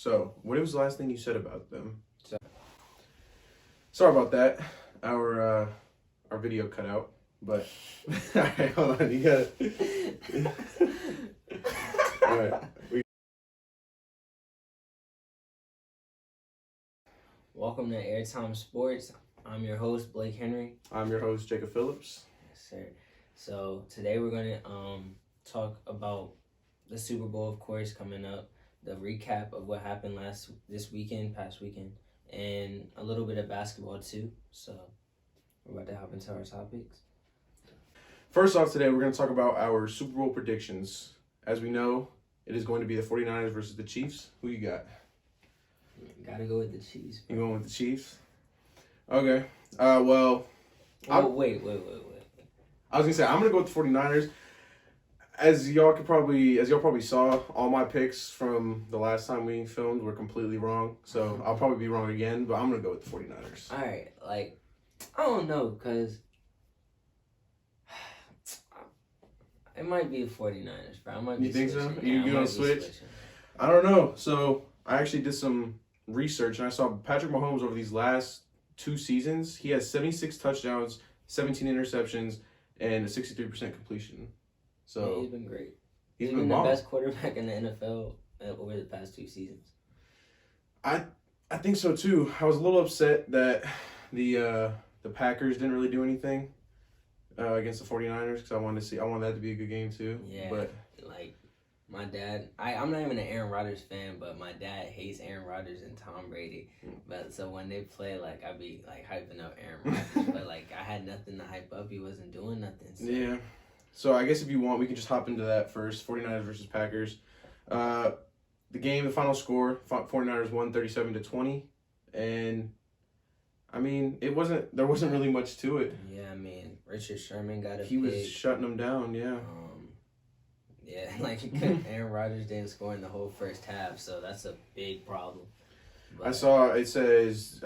So, what was the last thing you said about them? Sorry about that. Our video cut out, but all right, hold on. You got it. All right. Welcome to AirtimeSports. I'm your host, Blake Henry. I'm your host, Jacob Phillips. Yes, sir. So today we're going to talk about the Super Bowl, of course, coming up, the recap of what happened past weekend, and a little bit of basketball too. So we're about to hop into our topics. First off today, we're going to talk about our Super Bowl predictions. As we know, it is going to be the 49ers versus the Chiefs. Who you got? Gotta go with the Chiefs. You going with the Chiefs? Okay. Well. Wait. I was going to say, I'm going to go with the 49ers. As y'all probably saw, all my picks from the last time we filmed were completely wrong. So I'll probably be wrong again, but I'm going to go with the 49ers. All right. I don't know, because it might be the 49ers, bro. I might be You think switching. so? You going to switch? Switching. I don't know. So I actually did some research, and I saw Patrick Mahomes over these last 2 seasons. He has 76 touchdowns, 17 interceptions, and a 63% completion. So yeah, he's been great. He's been the best quarterback in the NFL over the past 2 seasons. I think so too. I was a little upset that the Packers didn't really do anything against the 49ers because I wanted that to be a good game too. Yeah, but my dad, I'm not even an Aaron Rodgers fan, but my dad hates Aaron Rodgers and Tom Brady. But so when they play, I'd be hyping up Aaron Rodgers, but I had nothing to hype up. He wasn't doing nothing. So. Yeah. So I guess if you want, we can just hop into that first. 49ers versus Packers. The final score, 49ers won 37-20, and I mean there wasn't really much to it. Yeah, Richard Sherman got a He was shutting them down. Yeah. Aaron Rodgers didn't score in the whole first half, so that's a big problem. But I saw it says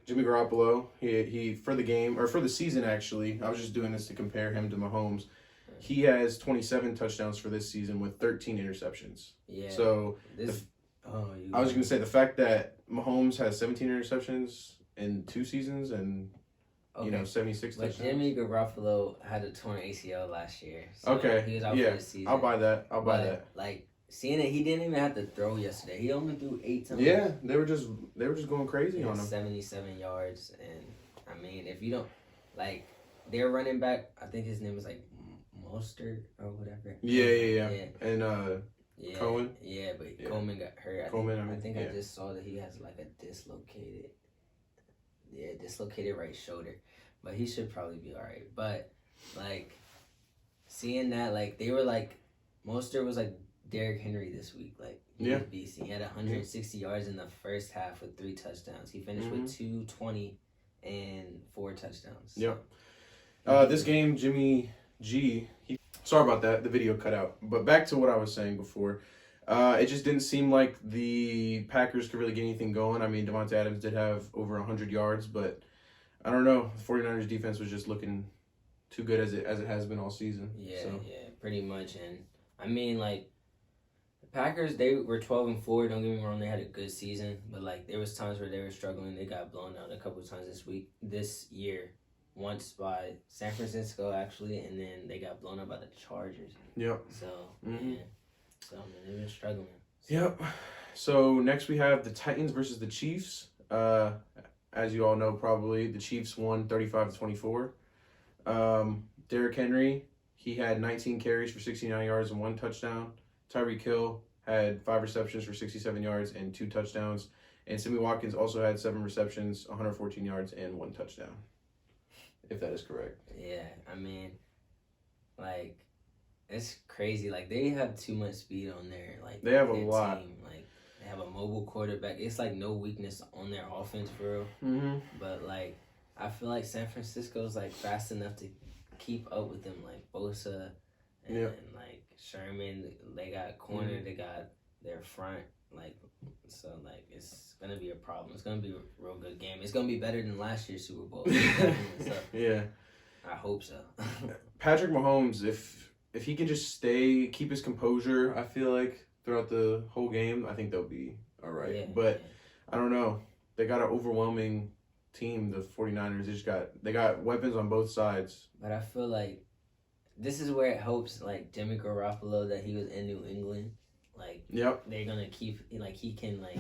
Jimmy Garoppolo. He for the game or for the season actually. I was just doing this to compare him to Mahomes. He has 27 touchdowns for this season with 13 interceptions. Yeah. So I was gonna say the fact that Mahomes has 17 interceptions in 2 seasons and 76 touchdowns. But Jimmy Garoppolo had a torn ACL last year. So okay. He was out for the season. I'll buy that. Seeing it, he didn't even have to throw yesterday. He only threw 8 times. Yeah, they were just going crazy on him. 77 yards, and if you don't their running back, I think his name was Mostert or whatever. Yeah. And Cohen. Yeah, but Coleman got hurt. I think I just saw that he has a dislocated right shoulder, but he should probably be all right. But seeing that, they were Mostert was Derrick Henry this week. He was beastie. He had 160 yards in the first half with 3 touchdowns. He finished with 220 and 4 touchdowns. Yep. This game, Jimmy G. Sorry about that. The video cut out. But back to what I was saying before. It just didn't seem like the Packers could really get anything going. Devontae Adams did have over 100 yards, but I don't know. The 49ers defense was just looking too good as it has been all season. Yeah, pretty much. And the Packers, they were 12-4. Don't get me wrong, they had a good season, but there was times where they were struggling. They got blown out a couple of times this year. Once by San Francisco, actually, and then they got blown up by the Chargers. Yep. So, they've been struggling. Yep. So, next we have the Titans versus the Chiefs. As you all know, probably, the Chiefs won 35-24. Derrick Henry, he had 19 carries for 69 yards and 1 touchdown. Tyreek Hill had 5 receptions for 67 yards and 2 touchdowns. And Sammy Watkins also had 7 receptions, 114 yards, and 1 touchdown. If that is correct. Yeah, it's crazy. They have too much speed on their they have a lot. Team. They have a mobile quarterback. It's no weakness on their offense for real. Mm-hmm. But I feel San Francisco's fast enough to keep up with them. Bosa and Sherman. They got corner. Mm-hmm. They got their front. So it's gonna be a problem. It's gonna be a real good game. It's gonna be better than last year's Super Bowl. So, yeah, I hope so. Patrick Mahomes, if he can just keep his composure, I feel throughout the whole game, I think they'll be all right. Yeah, but I don't know. They got an overwhelming team, the 49ers. They got weapons on both sides. But I feel like this is where it helps, like, Jimmy Garoppolo that he was in New England. Like, yep. They're going to keep, like, he can, like,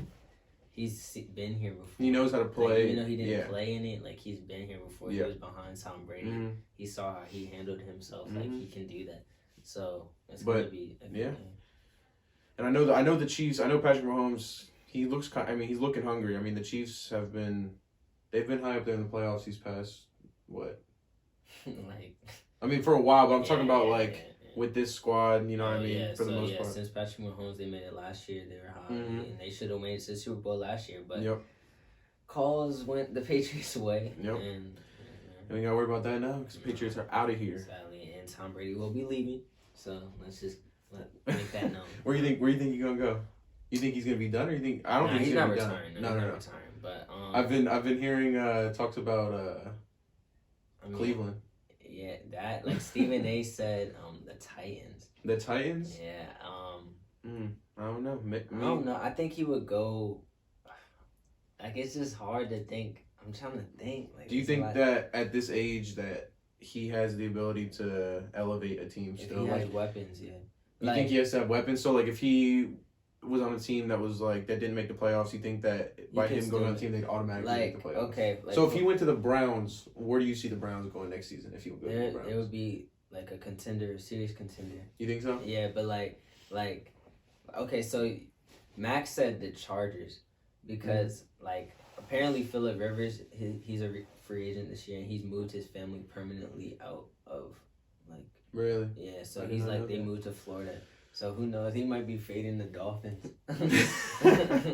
he's been here before. He knows how to play. Like, even though he didn't play in it, like, he's been here before. Yep. He was behind Tom Brady. Mm-hmm. He saw how he handled himself. Mm-hmm. Like, he can do that. So, it's going to be a good game. And I know the Chiefs. I know Patrick Mahomes. He's looking hungry. I mean, the Chiefs they've been high up there in the playoffs these past, what? Like, I mean, for a while, but I'm talking about, with this squad, you know what I mean? Yeah, for the most part. Since Patrick Mahomes, they made it last year. They were high, Mm-hmm. and they should have made it to the Super Bowl last year. But yep. calls went the Patriots' way. Yep. And we got to worry about that now because the Patriots are out of here. Sadly, and Tom Brady will be leaving. So let's just make that known. Where you think he's gonna go? You think he's gonna be done, or you think I don't think he's gonna not be retiring. done? No, No. retiring. But I've been hearing talks about Cleveland. Yeah, that like Stephen A. said the Titans. The Titans? Yeah. I don't know. I don't know. I think he would go. Like, it's just hard to think. I'm trying to think. Like, do you think that at this age that he has the ability to elevate a team still? If he has weapons, yeah. You think he has to have weapons? So, like, if he was on a team that was, like, that didn't make the playoffs, you think that by him going on a team, they'd automatically make the playoffs? Okay. So, if he went to the Browns, where do you see the Browns going next season if he would go to the Browns? It would be, like, a contender, a serious contender. You think so? Yeah, but, like, okay, so Max said the Chargers because, like, apparently Phillip Rivers, he's a free agent this year, and he's moved his family permanently out of, like... Really? Yeah, so he's like, they moved to Florida. So who knows? He might be fading the Dolphins.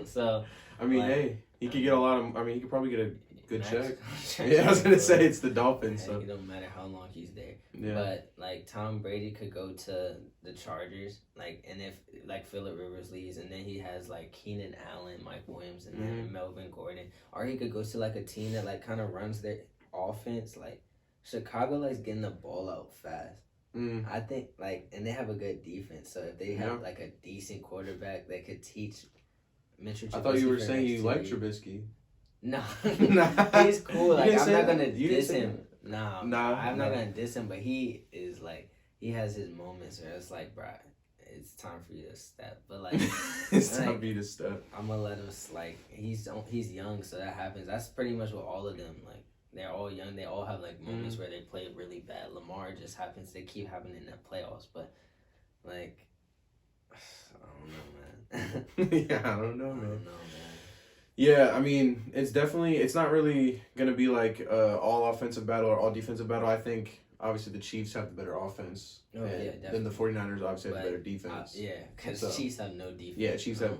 So... I mean, hey, he could get a lot of... I mean, he could probably get a good check. Yeah, I was going to say, it's the Dolphins. So. It don't matter how long he's there. Yeah. But, like, Tom Brady could go to the Chargers, like, and if, like, Phillip Rivers leaves, and then he has, like, Keenan Allen, Mike Williams, and then Melvin Gordon. Or he could go to, like, a team that, like, kind of runs their offense. Like, Chicago likes getting the ball out fast. I think, like, and they have a good defense. So if they have, like, a decent quarterback that could teach Mitchell Trubisky. I thought you were saying you like Trubisky. No. He's cool. Like, I'm not going to diss him. Nah, I'm not gonna diss him, but he is like, he has his moments where it's like, bro, it's time for you to step. But like, it's time for you to step. I'm gonna let him. Like, he's young, so that happens. That's pretty much what all of them like. They're all young. They all have like moments where they play really bad. Lamar just happens to keep happening in the playoffs, but like, I don't know, man. Yeah, I don't know, man. I don't know, man. Yeah, I mean, it's not really going to be like all offensive battle or all defensive battle. I think, obviously, the Chiefs have the better offense. Oh, yeah, definitely. Then the 49ers obviously have the better defense. Yeah, because Chiefs have no defense. Yeah, Chiefs have,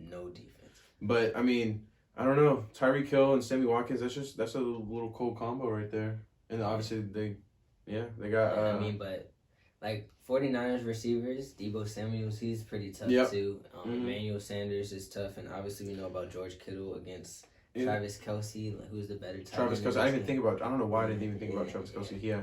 no defense. But, I mean, I don't know. Tyreek Hill and Sammy Watkins, that's a little cool combo right there. And obviously, they got... I mean, but, like, 49ers receivers, Deebo Samuels, he's pretty tough, too. Emmanuel Sanders is tough, and obviously we know about George Kittle against Travis Kelce, like, who's the better tight Travis Kelce. I didn't even think about... I don't know why I didn't even think about Travis Kelce. Yeah.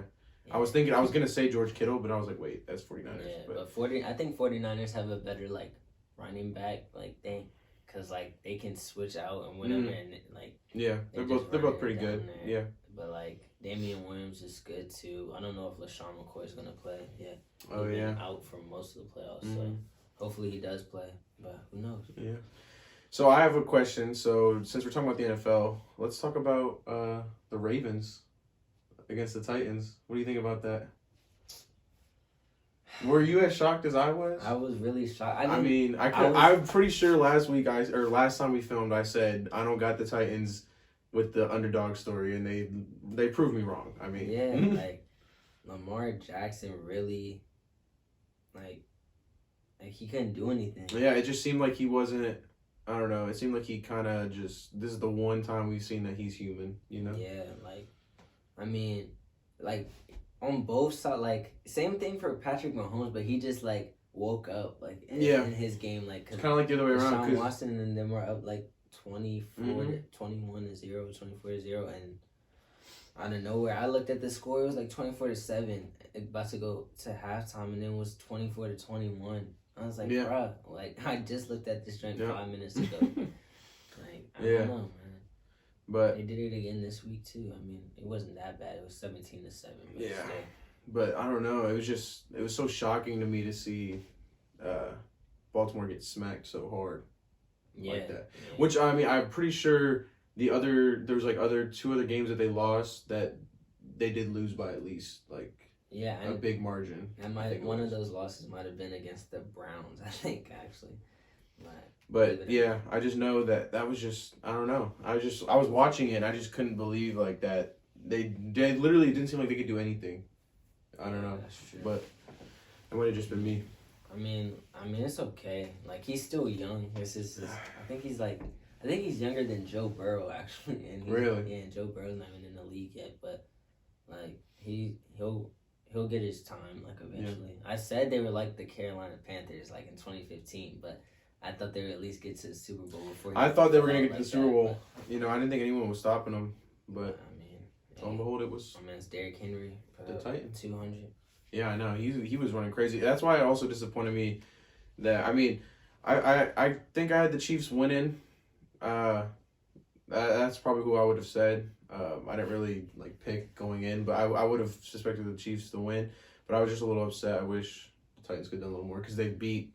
I was going to say George Kittle, but I was like, wait, that's 49ers. Yeah, but I think 49ers have a better, like, running back, like, thing. Because, like, they can switch out and whatever, and, like... Yeah, they're both pretty good. Yeah. But, like, Damian Williams is good, too. I don't know if LaShawn McCoy is going to play. Yeah. Oh, He's yeah. been out for most of the playoffs, so hopefully he does play. But who knows? Yeah. So I have a question. So since we're talking about the NFL, let's talk about the Ravens against the Titans. What do you think about that? Were you as shocked as I was? I was really shocked. I'm pretty sure last time we filmed, I said I don't got the Titans with the underdog story, and they proved me wrong. I mean, yeah, like Lamar Jackson really, like he couldn't do anything. Yeah, it just seemed like he wasn't. I don't know. It seemed like he kind of just. This is the one time we've seen that he's human. You know? Yeah, like, I mean, like. On both sides, like, same thing for Patrick Mahomes, but he just, like, woke up, like, in his game, like, it's kind of like the other way around. Sean Watson and them were up, like, 21-0, 24-0, and out of nowhere, I looked at the score, it was, like, 24-7, about to go to halftime, and then it was 24-21, I was like, Yeah. bruh, like, I just looked at this joint Yeah. 5 minutes ago. Like, I Yeah. don't know, man. But They did it again this week, too. I mean, it wasn't that bad. It was 17-7. But Yeah. still. But I don't know. It was so shocking to me to see Baltimore get smacked so hard like that. Yeah. Which, I mean, I'm pretty sure there's like two other games that they lost that they did lose by at least like a big margin. One of those losses might have been against the Browns, I think, actually. But yeah, I just know that was just, I don't know. I was watching it and I just couldn't believe like that they literally didn't seem like they could do anything. I don't know. That's true. But it would have just been me. I mean, it's okay. Like, he's still young. I think he's younger than Joe Burrow, actually. And Really? Yeah, and Joe Burrow's not even in the league yet, but like he'll get his time, like, eventually. Yeah. I said they were like the Carolina Panthers, like in 2015, but I thought they would at least get to the Super Bowl before. I thought they were gonna get to the Super Bowl. But, I didn't think anyone was stopping them, but lo and behold, it was. I mean, it's Derrick Henry. The Titans. 200. Yeah, I know. He was running crazy. That's why it also disappointed me that, I mean, I think I had the Chiefs winning. That's probably who I would have said. I didn't really like pick going in, but I would have suspected the Chiefs to win. But I was just a little upset. I wish the Titans could have done a little more because they beat,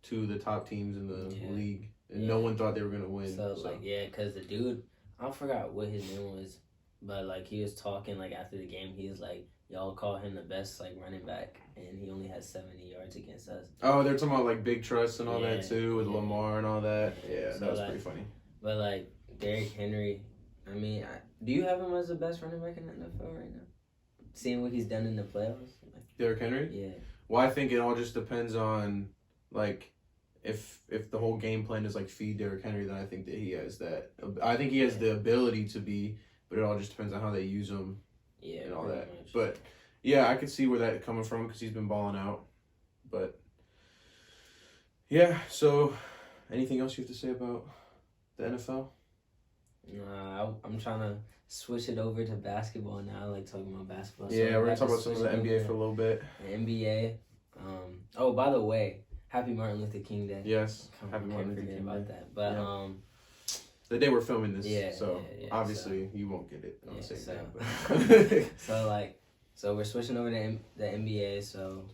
two of the top teams in the league, and no one thought they were gonna win. So. Because the dude, I forgot what his name was, but like he was talking like after the game, he was like, y'all call him the best like running back, and he only had 70 yards against us. Oh, they're talking about like big trust and all that too with Lamar and all that. Yeah, so that was pretty funny. But like Derrick Henry, do you have him as the best running back in the NFL right now? Seeing what he's done in the playoffs. Derrick Henry? Yeah. Well, I think it all just depends on like if the whole game plan is like feed Derrick Henry, then I think that he has that. I think he has the ability to be, but it all just depends on how they use him. Yeah, and all that. Much. But yeah, I could see where that coming from because he's been balling out. But yeah, so anything else you have to say about the NFL? I'm trying to switch it over to basketball now. I like talking about basketball. Yeah, we're gonna talk about some of the NBA for a little bit. The NBA. Oh, by the way, Happy Martin Luther King Day. Yes, Happy Martin Luther King about Day. that. But the day we're filming this, obviously you won't get it on the same day. So we're switching over to the NBA. So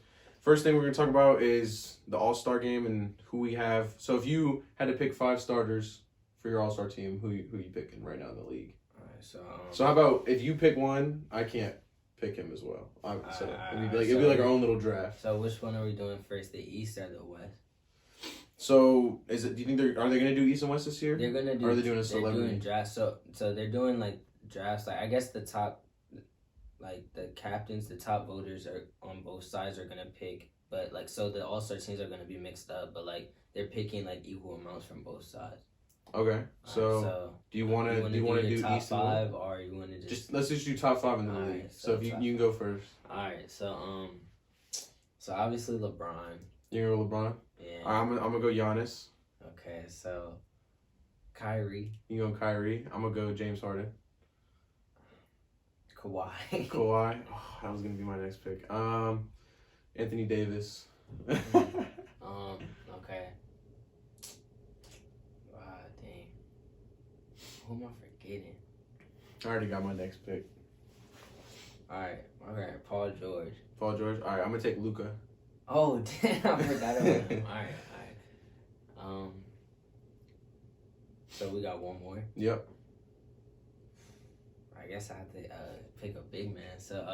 first thing we're gonna talk about is the All-Star game and who we have. So if you had to pick 5 starters for your All-Star team, who you picking right now in the league? All right, so how about if you pick one, I can't pick him as well. It'd be like our own little draft. So which one are we doing first, the East or the West? So do you think are they gonna do East and West this year? They're gonna do. Or are they doing a celebrity? They're doing drafts. So they're doing like drafts. Like I guess the top, like the captains, the top voters are on both sides are gonna pick. But like so the All-Star teams are gonna be mixed up. But like they're picking like equal amounts from both sides. Okay. So do you want to do top East 5 or you want to just let's just do top 5 in the league. Right, so if you can go first. All right. So obviously LeBron. You're gonna go LeBron. Yeah. I'm gonna go Giannis. Okay. So Kyrie. You go Kyrie. I'm gonna go James Harden. Kawhi. Oh, that was gonna be my next pick. Anthony Davis. Okay. Dang. Who am I forgetting? I already got my next pick. Alright. Okay. Paul George. All right. I'm gonna take Luka. Oh damn! I forgot about him. Alright. So we got one more. Yep. I guess I have to pick a big man. So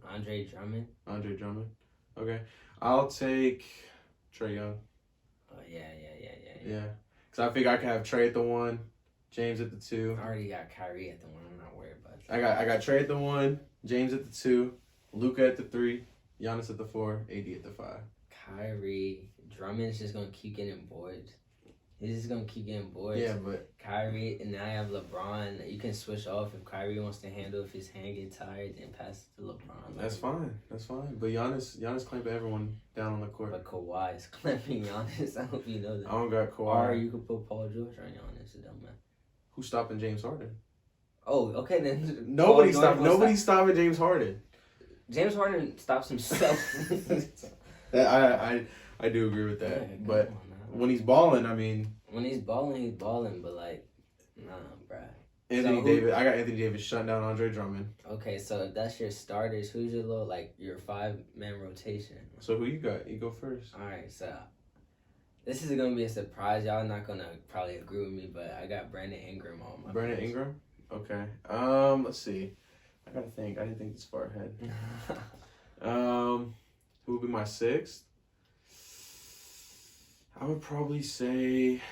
Andre Drummond. Okay. I'll take Trae Young. Oh yeah. Yeah. Because I figure I can have Trae at the 1, James at the 2. I already got Kyrie at the 1. I'm not worried about that. I got Trae at the 1, James at the 2, Luka at the 3, Giannis at the 4, AD at the 5. Kyrie, Drummond's just gonna keep getting bored. He's just gonna keep getting bored. Yeah, but Kyrie, and now I have LeBron. You can switch off if Kyrie wants to handle if his hand gets tired and pass it to LeBron. That's fine. But Giannis clamping everyone down on the court. But Kawhi is clamping Giannis. I hope you know that. I don't got Kawhi. Or you could put Paul George on Giannis. It don't matter. Who's stopping James Harden? Oh, okay then. Nobody's stopping James Harden. James Harden stops himself. I I do agree with that. Yeah, but when he's balling, I mean, when he's balling, but like, nah, bruh. Anthony Davis. I got Anthony Davis shutting down Andre Drummond. Okay, so if that's your starters, who's your little like your 5-man rotation? So who you got? You go first. All right, so this is gonna be a surprise. Y'all not gonna probably agree with me, but I got Brandon Ingram on my. Brandon Ingram. Okay. Let's see. I gotta think. I didn't think this far ahead. Who would be my 6th? I would probably say.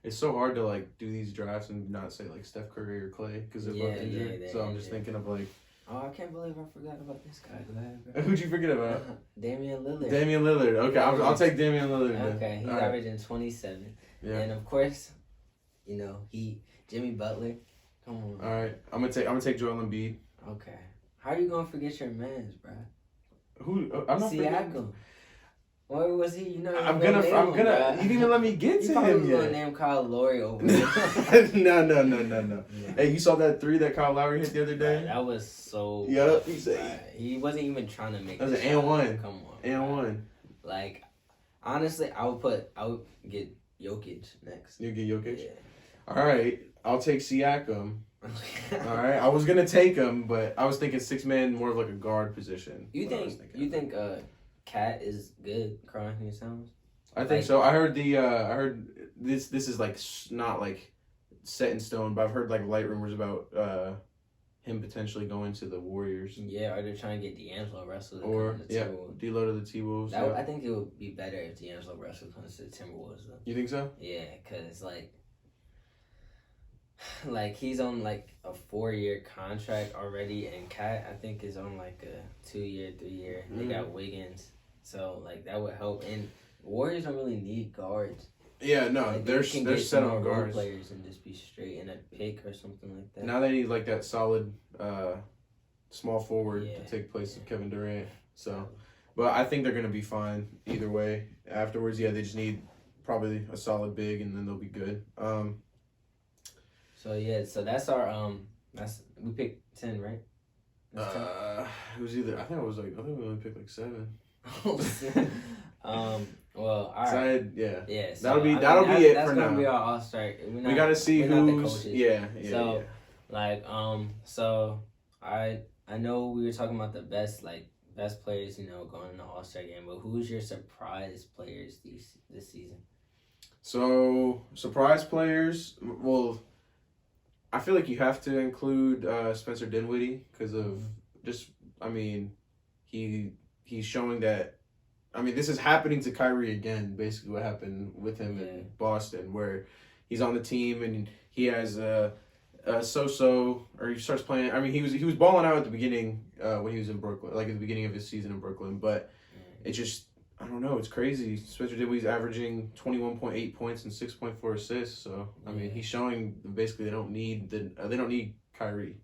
It's so hard to like do these drafts and not say like Steph Curry or Clay because they're both injured. So I'm just thinking of like. Oh, I can't believe I forgot about this guy. Go ahead, bro. Who'd you forget about? Damian Lillard. Damian Lillard. Okay, I'll take Damian Lillard. Then. Okay, he's averaging 27. Yeah. And of course, Jimmy Butler. Come on. All right, I'm gonna take Joel Embiid. Okay. How are you gonna forget your mans, bro? Who? I'm not Siakam. Where was he? I'm gonna. You didn't even let me get to him yet. Gonna name Kyle Lowry over there. No. Yeah. Hey, you saw that 3 that Kyle Lowry hit the other day? Right, that was so. Yep. He wasn't even trying to make. That was an and one. Come on. And one. Like, honestly, I would get Jokic next. You get Jokic. Yeah. All right, I'll take Siakam. All right, I was gonna take him, but I was thinking 6-man, more of like a guard position. You think Cat is good, Karl Anthony Towns? I think so. I heard this is like not like set in stone, but I've heard like light rumors about him potentially going to the Warriors. Yeah, or they're trying to get D'Angelo Russell to or come to the Timberwolves. D'Lo to the T-Wolves. I think it would be better if D'Angelo Russell comes to the Timberwolves though. You think so? Yeah, because like he's on like a 4-year contract already, and Cat I think is on like a 2-year, 3-year. They got Wiggins, so like that would help. And Warriors don't really need guards. Yeah, no, like, they're set on guards. Players and just be straight in a pick or something like that. Now they need like that solid small forward to take place of Kevin Durant. So, but I think they're gonna be fine either way. Afterwards, they just need probably a solid big, and then they'll be good. So that's our we picked 10, right? It was either I think we only picked like 7. Well, all right. Yeah. So, that'll be it for now. That's gonna be our all-star. We gotta see who's. Yeah. So, so I know we were talking about the best players, going in the all-star game. But who's your surprise players this season? So surprise players. Well, I feel like you have to include Spencer Dinwiddie because of he's showing that. I mean, this is happening to Kyrie again. Basically, what happened with him in Boston, where he's on the team and he has a so-so, or he starts playing. I mean, he was balling out at the beginning when he was in Brooklyn, like at the beginning of his season in Brooklyn. But it just, I don't know, it's crazy. Spencer Dinwiddie's averaging 21.8 points and 6.4 assists. So I mean, he's showing basically they don't need Kyrie.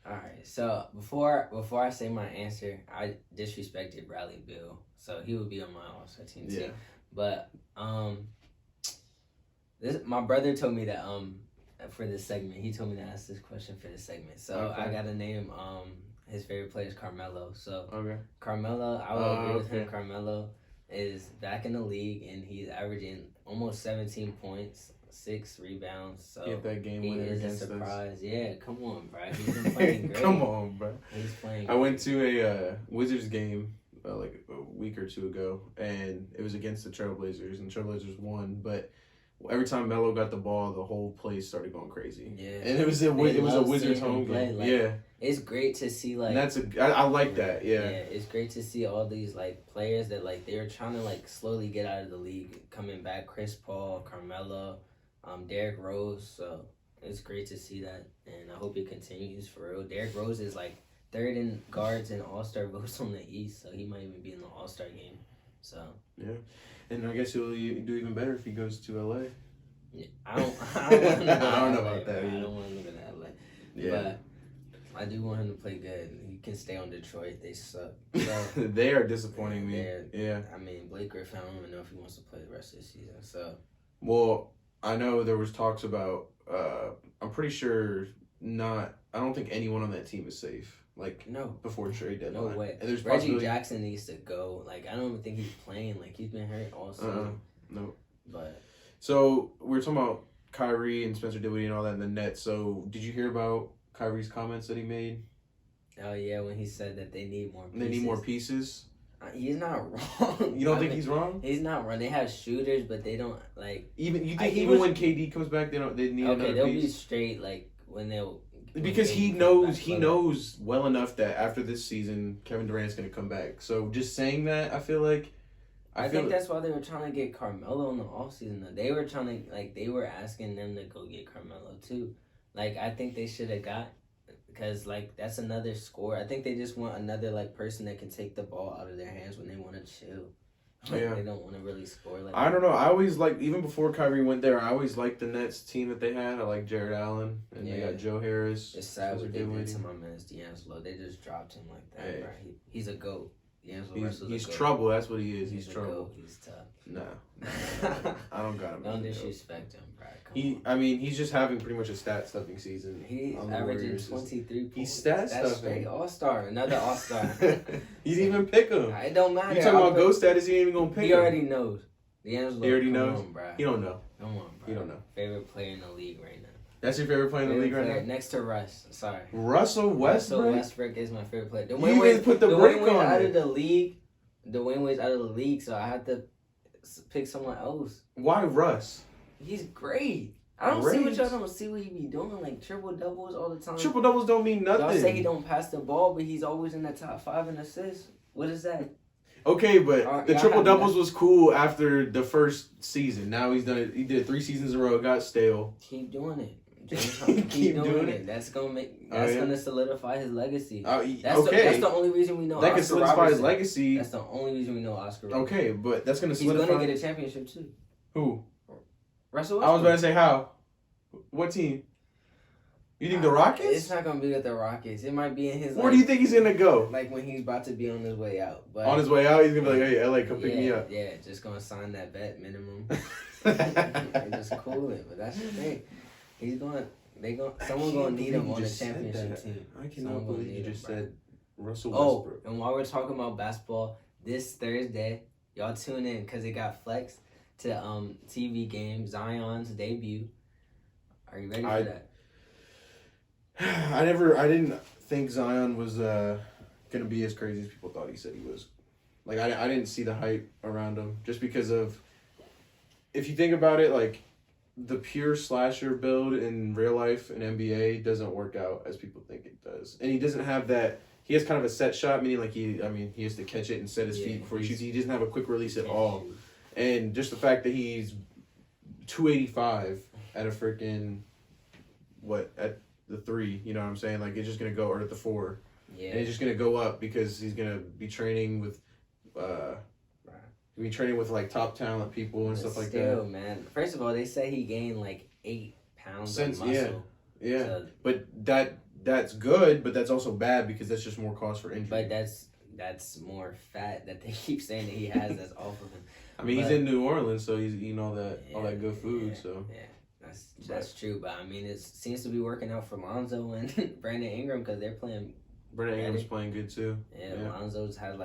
All right. So before I say my answer, I disrespected Bradley Beal, so he would be on my all-star team too. Yeah. But my brother told me that for this segment, he told me to ask this question for this segment. So I gotta name his favorite player is Carmelo. So Carmelo, I would agree with him. Carmelo is back in the league and he's averaging almost 17 points. 6 rebounds, so get that game he winner is a against surprise. us. Yeah, come on, bro. He's been playing great. Come on, bro. He's playing. I went to a Wizards game like a week or two ago, and it was against the Trailblazers, and the Trailblazers won. But every time Melo got the ball, the whole place started going crazy. Yeah, and it was a Wizards home game. Yeah, it's great to see I like that. Yeah, it's great to see all these players that they were trying to slowly get out of the league coming back. Chris Paul, Carmelo. Derrick Rose, so it's great to see that, and I hope it continues for real. Derrick Rose is 3rd in guards and All-Star votes on the East, so he might even be in the All-Star game. So yeah, and I guess he'll do even better if he goes to LA. Yeah, I don't know about that. I don't want to live in LA. Yeah, but I do want him to play good. He can stay on Detroit. They suck. So, they are disappointing me. Yeah. I mean, Blake Griffin, I don't even know if he wants to play the rest of the season. So well. I know there was talks about, I'm pretty sure I don't think anyone on that team is safe. Like no, before trade deadline. No way. And there's Reggie Jackson needs to go. Like I don't even think he's playing. Like he's been hurt all season. No. But so we're talking about Kyrie and Spencer Dinwiddie and all that in the net. So did you hear about Kyrie's comments that he made? Oh yeah, when he said that they need more. They need more pieces. He's not wrong. You don't think he's wrong? He's not wrong. They have shooters, but they don't like. Even you think even when KD comes back, they need another piece? They'll be straight like when they'll. Because he knows well enough that after this season, Kevin Durant's going to come back. So just saying that, I feel like... I think that's why they were trying to get Carmelo in the offseason, though. They were trying to, like, they were asking them to go get Carmelo, too. Like, I think they should have got... Because, like, that's another score. I think they just want another, like, person that can take the ball out of their hands when they want to chill. Like, yeah. They don't want to really score like I don't know. I always even before Kyrie went there, I always liked the Nets team that they had. I like Jared Allen, and they got Joe Harris. It's sad what they did to my man D'Angelo. They just dropped him like that, hey. Bro. He's a GOAT. He's trouble. That's what he is. He's trouble. GOAT. He's tough. Nah. I don't got him. Don't disrespect him, bro. He's just having pretty much a stat-stuffing season. He's averaging 23 points. He's stat-stuffing. All-star. Another all-star. You didn't even pick him. It don't matter. You talking about GOAT status, he ain't even going to pick him. He already knows. D'Angelo, he already knows? Bro. He don't know. Come on, bro. He don't know. Favorite player in the league right now. That's your favorite player in the league right now? Next to Russ. Sorry. Russell Westbrook? Russell Westbrook is my favorite player. You even put the break on out it. of the league. Dwayne Wade's out of the league, so I had to pick someone else. Why Russ? He's great. I don't see what y'all don't see what he be doing, like triple doubles all the time. Triple doubles don't mean nothing. Y'all say he don't pass the ball, but he's always in the top 5 in assists. What is that? Okay, but the triple doubles was cool after the first season. Now he's done it. He did it 3 seasons in a row. It got stale. Keep doing it. Keep doing it. That's gonna solidify his legacy. That's the only reason we know. That can solidify his legacy. That's the only reason we know Oscar Robertson. Okay, but that's gonna solidify. He's gonna get a championship too. Who? Russell Westbrook. I was about to say how. What team? You think the Rockets? It's not gonna be with the Rockets. It might be in his. Where do you think he's gonna go? Like when he's about to be on his way out. But on his way out, he's gonna be like, "Hey, LA, come pick me up." Yeah, just gonna sign that vet minimum. And just cool it, but that's the thing. He's going. Someone gonna need him on the championship team. I cannot believe you just said Russell Westbrook. And while we're talking about basketball, this Thursday, y'all tune in because it got flexed to TV game Zion's debut. Are you ready for that? I didn't think Zion was gonna be as crazy as people thought he said he was. Like I didn't see the hype around him just because of. If you think about it, like. The pure slasher build in real life in NBA doesn't work out as people think it does. And he doesn't have that... He has kind of a set shot, meaning like he has to catch it and set his feet before he shoots. He doesn't have a quick release at all. And just the fact that he's 285 at a freaking... At the 3, you know what I'm saying? Like, it's just going to go... Or at the 4. Yeah. And he's just going to go up because he's going to be training with... like top talent people and stuff like that. Man. First of all, they say he gained like 8 pounds of muscle. Yeah. So, but that's good, but that's also bad because that's just more cause for injury. But that's more fat that they keep saying that he has that's off of him. I mean, he's in New Orleans, so he's eating all that good food. So that's true. But I mean, it seems to be working out for Lonzo and Brandon Ingram because they're playing. Brandon Ingram's playing good too. Yeah, Lonzo's had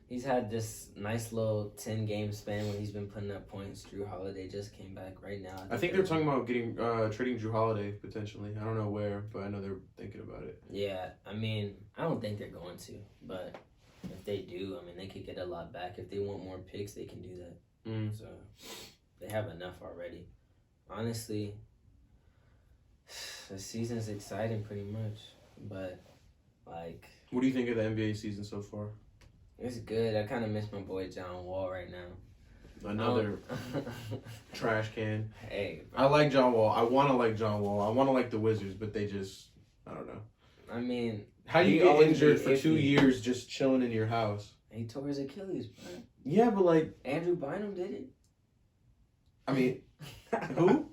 He's had this nice little 10-game span when he's been putting up points. Drew Holiday just came back right now. I think they're talking about trading Drew Holiday potentially. I don't know where, but I know they're thinking about it. Yeah, I mean, I don't think they're going to, but if they do, I mean, they could get a lot back. If they want more picks, they can do that. So they have enough already. Honestly, the season's exciting pretty much, but like. What do you think of the NBA season so far? It's good. I kind of miss my boy John Wall right now. Another trash can. Hey, bro. I like John Wall. I want to like John Wall. I want to like the Wizards, but they just, I don't know. I mean, how do you get injured for 2 years just chilling in your house? He tore his Achilles, bro. Yeah, but like Andrew Bynum did it. I mean, who?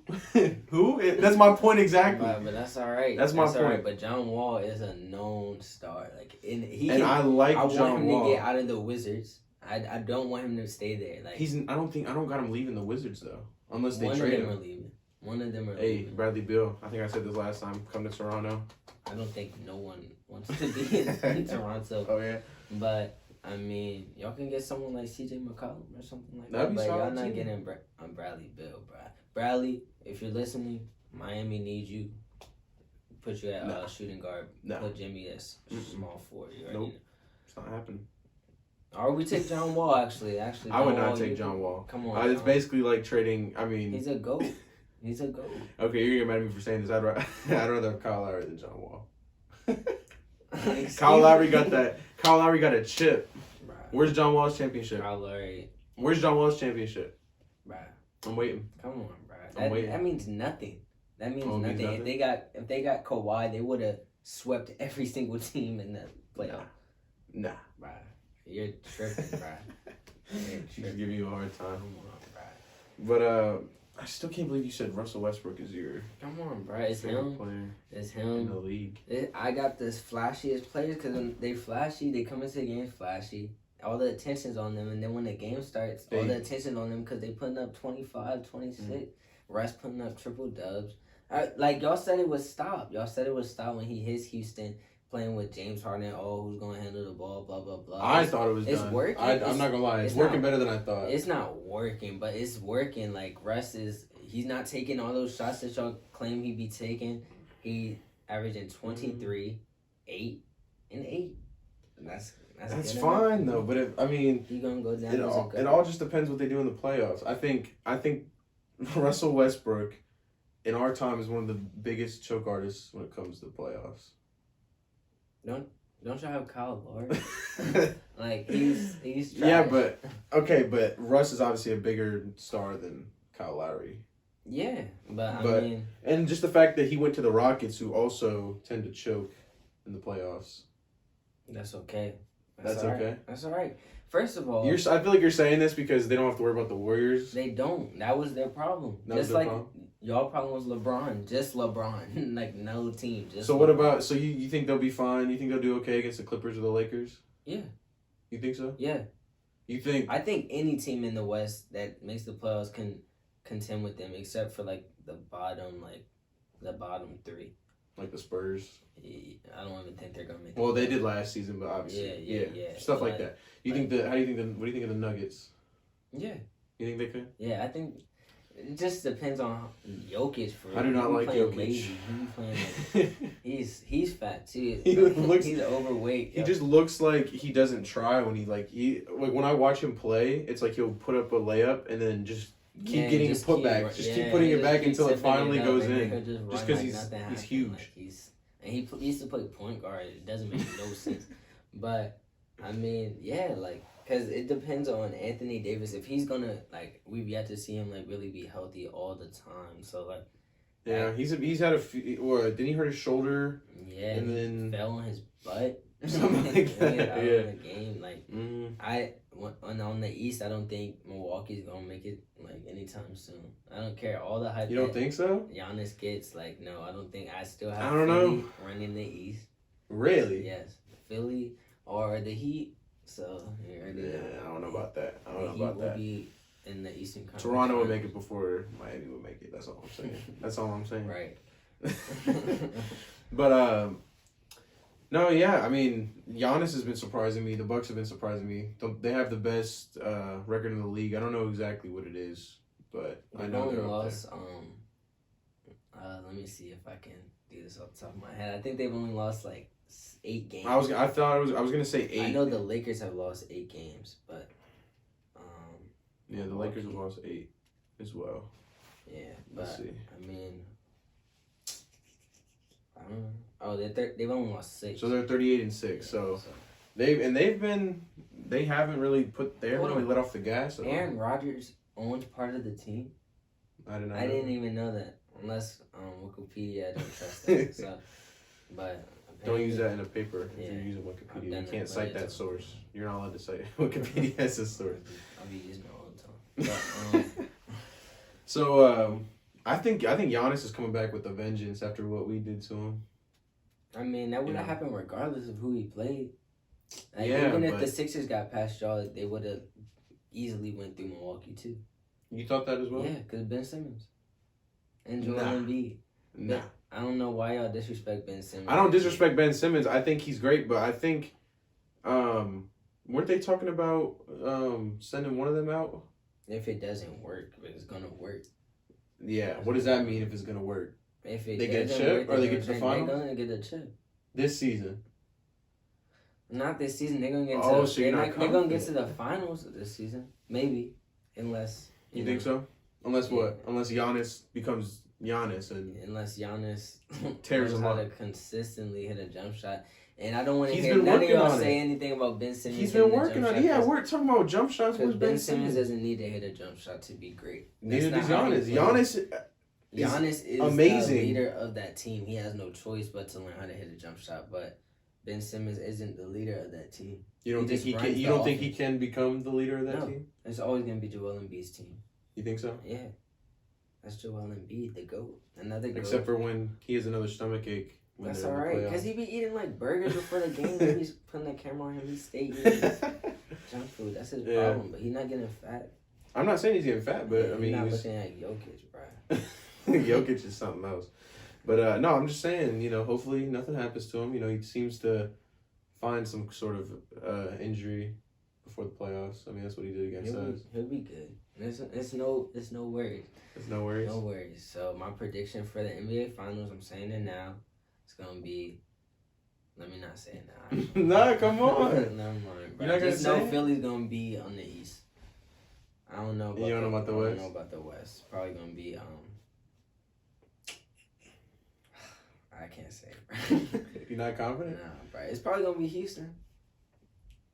Who? That's my point exactly. But that's all right. That's my point. Right. But John Wall is a known star. Like, I like John Wall. I want him to get out of the Wizards. I don't want him to stay there. Like I don't got him leaving the Wizards though, unless they One trade him. of them are leaving. Hey, Bradley Beal. I think I said this last time. Come to Toronto. I don't think no one wants to be in Toronto. Oh yeah. But I mean, y'all can get someone like CJ McCollum or something like That'd that. be But y'all solid, not too. getting Bradley Beal, bro. Bradley, if you're listening, Miami needs you. Put you at shooting guard. No. Put Jimmy as small forward. You already Nope. know. It's not happening. Or we take John Wall, actually. I would not take John Wall. Come on. It's basically like trading. I mean, He's a GOAT. He's a GOAT. okay, you're gonna get mad at me for saying this. I'd rather have Kyle Lowry than John Wall. Kyle Lowry got that. Kyle Lowry got a chip. Bruh. Where's John Wall's championship? Kyle Lowry. Where's John Wall's championship? Bruh. I'm waiting. Come on, I'm bruh. waiting. That means nothing. That means Oh, it means nothing. nothing? If they got Kawhi, they would have swept every single team in the playoff. Nah. Bruh. You're tripping, bruh. You're She's tripping. giving you a hard time. Come on, bruh. But I still can't believe you said Russell Westbrook is your Come on, bruh. It's favorite him. player It's in the him. league. I got this flashiest players because when they flashy, they come into the game flashy. All the attention's on them, and then when the game starts, all the attention's on them because they putting up 25, 26. Russ putting up triple dubs. Like y'all said it would stop. Y'all said it would stop when he hits Houston playing with James Harden. Oh, who's gonna handle the ball? Blah blah blah. I thought it was it's done. working. I'm not gonna lie. It's it's working not- better than I thought. It's not working, but it's working. Like Russ he's not taking all those shots that y'all claim he be taking. He averaging 23, 8, and 8. And that's That's good fine enough. though. But if I mean, He gonna go down. it as a all, GOAT. it all just depends what they do in the playoffs. I think Russell Westbrook in our time is one of the biggest choke artists when it comes to the playoffs. Don't y'all have Kyle Lowry? Like he's trash. Yeah, but Russ is obviously a bigger star than Kyle Lowry. Yeah, but I But- mean, And just the fact that he went to the Rockets, who also tend to choke in the playoffs. that's okay. That's all right. okay? That's all right. First of all, I feel like you're saying this because they don't have to worry about the Warriors. they don't. That was their problem. That was Just their like problem? y'all problem was LeBron. Just LeBron. Like no team. Just So what LeBron. about? So you think they'll be fine? You think they'll do okay against the Clippers or the Lakers? Yeah. You think so? Yeah. You think? I think any team in the West that makes the playoffs can contend with them, except for like the bottom three. Like the Spurs. I don't even think they're gonna make. Well, the they playoffs. did last season, but obviously, Yeah. stuff like But- that. You think that? How do you think the? What do you think of the Nuggets? Yeah. You think they could? Yeah, I think it just depends on Jokic. For I do not he like playing Jokic. Lazy. He playing like, he's fat too. He looks- he's overweight. He just looks like he doesn't try when when I watch him play, it's like he'll put up a layup and then just keep getting it put back. Just keep putting it back until it finally goes in. Just because he's huge. And he used to play point guard. It doesn't make no sense. But I mean, yeah, like because it depends on Anthony Davis if he's gonna like. We've yet to see him like really be healthy all the time. So like. Yeah, he's had a few. Or didn't he hurt his shoulder? Yeah, And he then- fell on his butt. Something like that, Out yeah. of the game, like on the East, I don't think Milwaukee's gonna make it like anytime soon. I don't care all the hype. You don't that think so? Giannis gets? Like, no, I don't think. I still have. I don't Philly know. running the East. Really? Yes, Philly or the Heat. So you already know. Yeah, I don't know about that. I The don't know Heat about will that. be in the Eastern Conference. Toronto would make Finals. it before Miami would make it. That's all I'm saying. That's all I'm saying. Right. But no, yeah. I mean, Giannis has been surprising me. The Bucks have been surprising me. They have the best record in the league. I don't know exactly what it is, but I They've know only they're up lost. Let me see if I can do this off the top of my head. I think they've only lost like 8 games. there. I was gonna say 8. I know the Lakers have lost 8 games, but Yeah, the Lakers have lost 8 as well. yeah, Let's but see. I mean, I don't know. Oh, they've only lost 6. So they're 38-6. So they haven't really Hold on. let off the gas at all. Aaron Rodgers owns part of the team. I didn't know. I didn't even know that, unless Wikipedia. I don't trust that. So, but Don't use that in a paper if Yeah. you're using I've Wikipedia. done You that can't cite plenty of that times. source. You're not allowed to cite Wikipedia as a source. I'll be using it all the time. But, So I think Giannis is coming back with a vengeance after what we did to him. I mean, that would have Yeah. happened regardless of who he played. Like, Yeah, even if but- the Sixers got past y'all, they would have easily went through Milwaukee too. You thought that as well? Yeah, because Ben Simmons and Joel Nah. Embiid. Nah. I don't know why y'all disrespect Ben Simmons. I don't disrespect Ben Simmons. I think he's great, but I think, weren't they talking about sending one of them out? If it doesn't work, it's gonna work. Yeah. What does that mean if it's gonna work? If it They get a doesn't chip work, or they get to the finals? They're gonna get a chip. This season. Not this season. They're gonna get to. Oh, so you're not they're gonna get confident. to the finals this season, maybe, unless You think so? Unless what? Unless Giannis becomes Giannis and unless Giannis tears knows him how up. to consistently hit a jump shot. And I don't want to He's hear been none of working y'all on say it. anything about Ben Simmons. He's been working on it. Yeah, we're talking about jump shots because with Ben Ben Simmons Simmons. doesn't need to hit a jump shot to be great. Neither That's does not how he Giannis. plays. Giannis Giannis is amazing. the leader of that team. He has no choice but to learn how to hit a jump shot. But Ben Simmons isn't the leader of that team. You don't He think just he can? runs You the don't think he offense. can become the leader of that No. team? It's always gonna be Joel Embiid's team. You think so? Yeah, that's Joel Embiid, the GOAT. Another GOAT. Except for when he has another stomach ache. When That's they're in the alright, because playoffs. he be eating like burgers before the game. And he's putting the camera on him. He stay eating junk food. That's his Yeah. problem. But he's not getting fat. I'm not saying he's getting fat, but I mean, he's not he's, looking at Jokic, bro. Jokic is something else. But no, I'm just saying, hopefully nothing happens to him. He seems to find some sort of injury before the playoffs. I mean, that's what he did against us. He'll be good. It's no worries. There's no worries. No worries. So my prediction for the NBA Finals, I'm saying it now. It's gonna be. Let me not say it now. Nah, come on. Never mind, bro. You're not gonna Just say know it? Philly's gonna be on the East. I don't know. You don't know about the West? I don't know about the West. Probably gonna be I can't say it, bro. You're not confident? Nah, bro. It's probably gonna be Houston.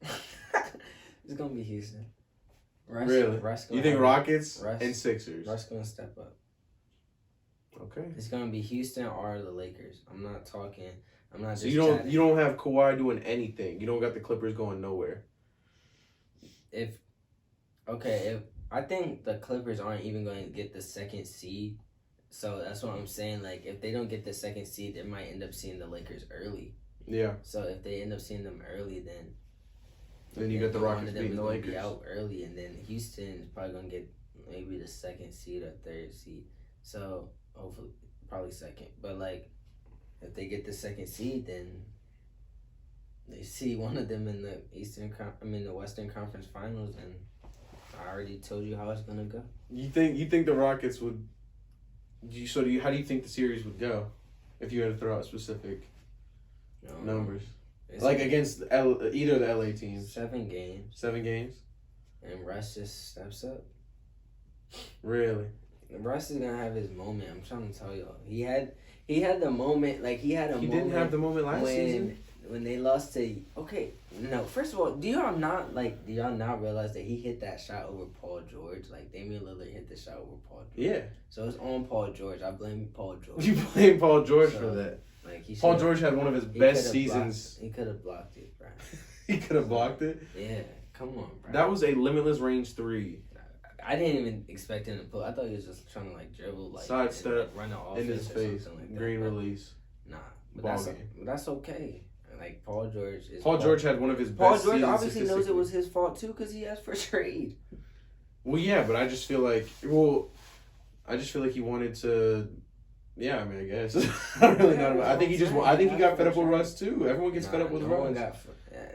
It's gonna be Houston. Really? You think Rockets and Sixers? Russ gonna step up. Okay. It's gonna be Houston or the Lakers. I'm not talking. I'm not. So just you don't chatting. you don't have Kawhi doing anything. You don't got the Clippers going nowhere. If I think the Clippers aren't even going to get the second seed, so that's what I'm saying. Like, if they don't get the second seed, they might end up seeing the Lakers early. Yeah. So if they end up seeing them early, Then you got the one Rockets of them beating the is gonna Lakers. be out early, and then Houston is probably gonna get maybe the second seed or third seed. So hopefully, probably second. But like, if they get the second seed, then they see one of them in the the Western Conference Finals, and I already told you how it's gonna go. You think the Rockets would? How do you think the series would go, if you had to throw out specific numbers? Like against either of the LA teams. 7 games. 7 games. And Russ just steps up. Really? Russ is gonna have his moment. I'm trying to tell y'all. He had the moment. Like he had a He moment. didn't have the moment last season. When they lost to no. First of all, do y'all not realize that he hit that shot over Paul George? Like Damian Lillard hit the shot over Paul George. Yeah. So it's on Paul George. I blame Paul George. You blame Paul George So, for that. Like Paul George had one of his best seasons. He could have blocked it, bro. He could have blocked it. Yeah, come on, bro. That was a limitless range 3. I didn't even expect him to pull. I thought he was just trying to like dribble, like sidestep, run the offense in his or face, something like that. green But release. Nah, but Ball game. that's okay. Like Paul George is. Paul George had one of his Paul best George seasons obviously knows it statistically. was his fault too because he asked for trade. Well, yeah, but I just feel like he wanted to. Yeah, I mean, I guess. I don't really know. I think he got fed up with Russ too. Everyone gets fed up with Russ.